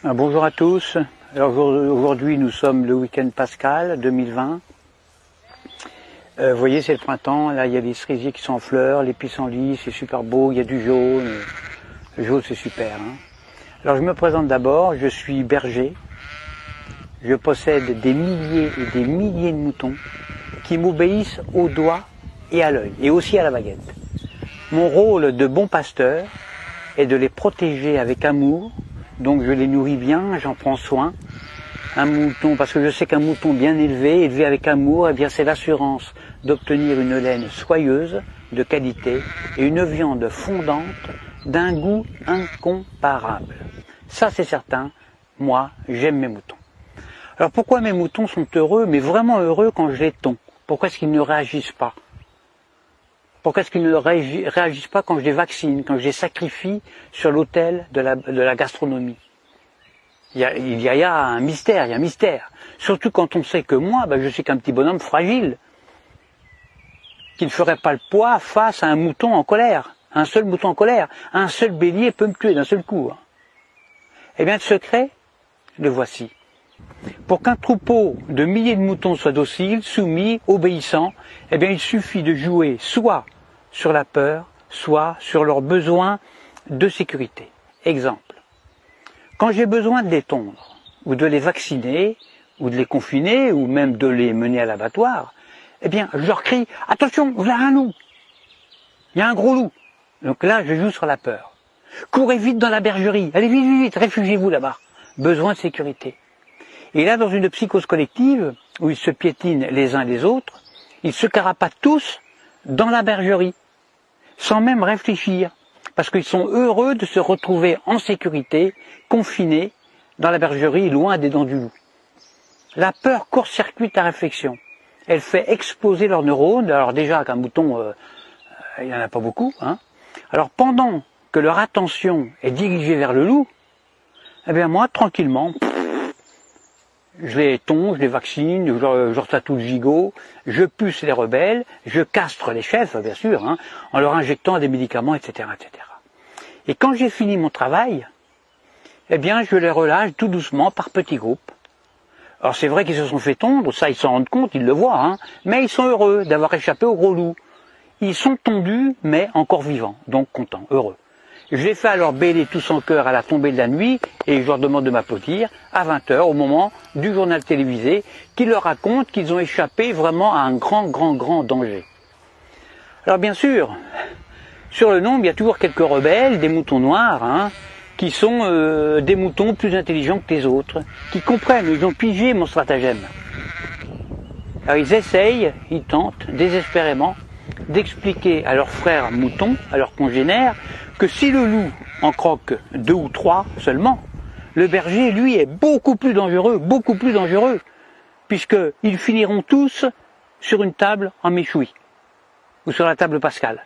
Bonjour à tous. Alors aujourd'hui nous sommes le week-end pascal 2020. Vous voyez, c'est le printemps, là il y a des cerisiers qui sont en fleurs, les pissenlits, c'est super beau, il y a du jaune. Le jaune c'est super. Alors je me présente d'abord, je suis berger. Je possède des milliers et des milliers de moutons qui m'obéissent au doigt et à l'œil, et aussi à la baguette. Mon rôle de bon pasteur est de les protéger avec amour, donc je les nourris bien, j'en prends soin. Un mouton, parce que je sais qu'un mouton bien élevé, élevé avec amour, eh bien c'est l'assurance d'obtenir une laine soyeuse, de qualité, et une viande fondante d'un goût incomparable. Ça c'est certain, moi j'aime mes moutons. Alors pourquoi mes moutons sont heureux, mais vraiment heureux quand je les tonds? Pourquoi est-ce qu'ils ne réagissent pas? Pourquoi est-ce qu'ils ne réagissent pas quand je les vaccine, quand je les sacrifie sur l'autel de la gastronomie? Il y a un mystère, il y a un mystère. Surtout quand on sait que moi, je suis qu'un petit bonhomme fragile, qui ne ferait pas le poids face à un mouton en colère. Un seul mouton en colère, un seul bélier peut me tuer d'un seul coup. Eh bien le secret, le voici. Pour qu'un troupeau de milliers de moutons soit docile, soumis, obéissant, eh bien il suffit de jouer soit sur la peur, soit sur leurs besoins de sécurité. Exemple. Quand j'ai besoin de les tondre, ou de les vacciner, ou de les confiner, ou même de les mener à l'abattoir, eh bien je leur crie « Attention, il y a un loup ! Il y a un gros loup !» Donc là, je joue sur la peur. « Courez vite dans la bergerie, allez vite, vite, vite, réfugiez-vous là-bas. » Besoin de sécurité. Et là, dans une psychose collective, où ils se piétinent les uns les autres, ils se carapatent tous dans la bergerie, sans même réfléchir, parce qu'ils sont heureux de se retrouver en sécurité, confinés dans la bergerie, loin des dents du loup. La peur court-circuite la réflexion. Elle fait exploser leurs neurones. Alors déjà, qu'un mouton, il n'y en a pas beaucoup. Alors pendant que leur attention est dirigée vers le loup, eh bien moi, tranquillement, je les tonds, je les vaccine, je leur tatoue le gigot, je puce les rebelles, je castre les chefs, bien sûr, en leur injectant des médicaments, etc., etc. Et quand j'ai fini mon travail, eh bien, je les relâche tout doucement par petits groupes. Alors c'est vrai qu'ils se sont fait tondre, ça ils s'en rendent compte, ils le voient, mais ils sont heureux d'avoir échappé au gros loup. Ils sont tondus, mais encore vivants, donc contents, heureux. Je les fais alors bêler tous en chœur à la tombée de la nuit et je leur demande de m'applaudir à 20h au moment du journal télévisé qui leur raconte qu'ils ont échappé vraiment à un grand danger. Alors bien sûr, sur le nombre, il y a toujours quelques rebelles, des moutons noirs, qui sont des moutons plus intelligents que les autres, qui comprennent, ils ont pigé mon stratagème. Alors ils essayent, ils tentent désespérément d'expliquer à leurs frères moutons, à leurs congénères, que si le loup en croque 2 ou 3 seulement, le berger, lui, est beaucoup plus dangereux, puisqu'ils finiront tous sur une table en méchoui, ou sur la table pascale.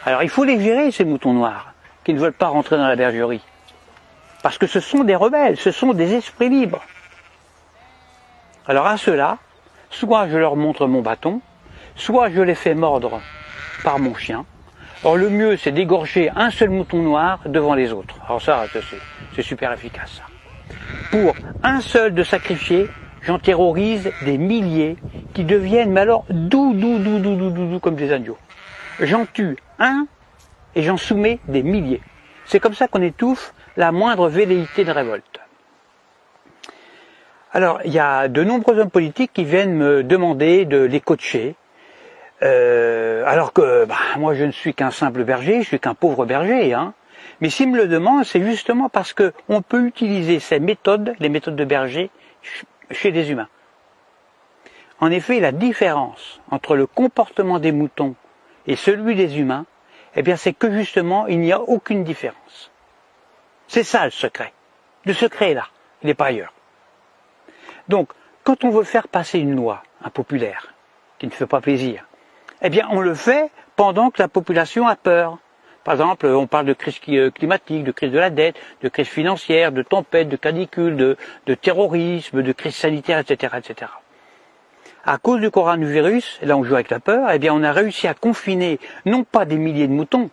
Alors il faut les gérer, ces moutons noirs, qui ne veulent pas rentrer dans la bergerie, parce que ce sont des rebelles, ce sont des esprits libres. Alors à ceux-là, soit je leur montre mon bâton, soit je les fais mordre par mon chien. Or le mieux c'est d'égorger un seul mouton noir devant les autres. Alors ça, c'est super efficace. Ça. Pour un seul de sacrifié, j'en terrorise des milliers qui deviennent, mais alors doux comme des agneaux. J'en tue un et j'en soumets des milliers. C'est comme ça qu'on étouffe la moindre velléité de révolte. Alors il y a de nombreux hommes politiques qui viennent me demander de les coacher. Alors que moi je ne suis qu'un simple berger, je suis qu'un pauvre berger, Mais s'ils me le demandent, c'est justement parce que on peut utiliser ces méthodes, les méthodes de berger, chez des humains. En effet, la différence entre le comportement des moutons et celui des humains, eh bien c'est que justement il n'y a aucune différence. C'est ça le secret. Le secret est là, il n'est pas ailleurs. Donc, quand on veut faire passer une loi impopulaire, qui ne fait pas plaisir, eh bien, on le fait pendant que la population a peur. Par exemple, on parle de crise climatique, de crise de la dette, de crise financière, de tempête, de canicule, de terrorisme, de crise sanitaire, etc., etc. À cause du coronavirus, là on joue avec la peur, eh bien, on a réussi à confiner non pas des milliers de moutons,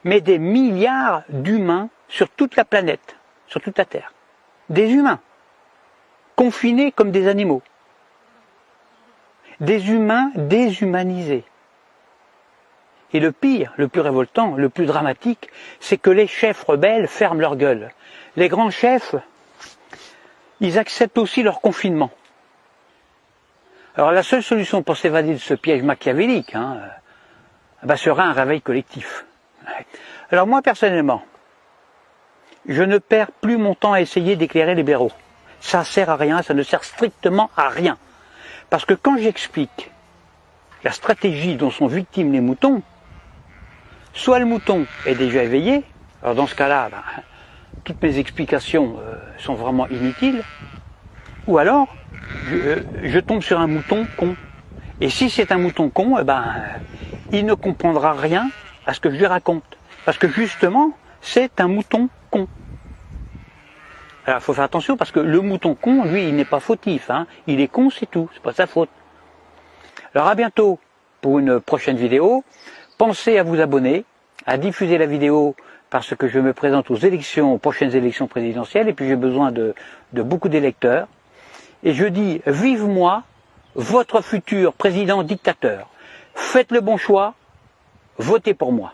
mais des milliards d'humains sur toute la planète. sur toute la Terre. Des humains, confinés comme des animaux. Des humains déshumanisés. Et le pire, le plus révoltant, le plus dramatique, c'est que les chefs rebelles ferment leur gueule. Les grands chefs, ils acceptent aussi leur confinement. Alors la seule solution pour s'évader de ce piège machiavélique serait un réveil collectif. Alors moi personnellement, je ne perds plus mon temps à essayer d'éclairer les blaireaux. Ça sert à rien, ça ne sert strictement à rien. Parce que quand j'explique la stratégie dont sont victimes les moutons, soit le mouton est déjà éveillé, alors dans ce cas-là, toutes mes explications sont vraiment inutiles, ou alors je tombe sur un mouton con. Et si c'est un mouton con, il ne comprendra rien à ce que je lui raconte. Parce que justement, c'est un mouton con. Alors il faut faire attention parce que le mouton con, lui, il n'est pas fautif. Il est con, c'est tout, c'est pas sa faute. Alors à bientôt pour une prochaine vidéo. Pensez à vous abonner, à diffuser la vidéo parce que je me présente aux prochaines élections présidentielles et puis j'ai besoin de beaucoup d'électeurs. Et je dis, vive moi, votre futur président dictateur. Faites le bon choix, votez pour moi.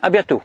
À bientôt.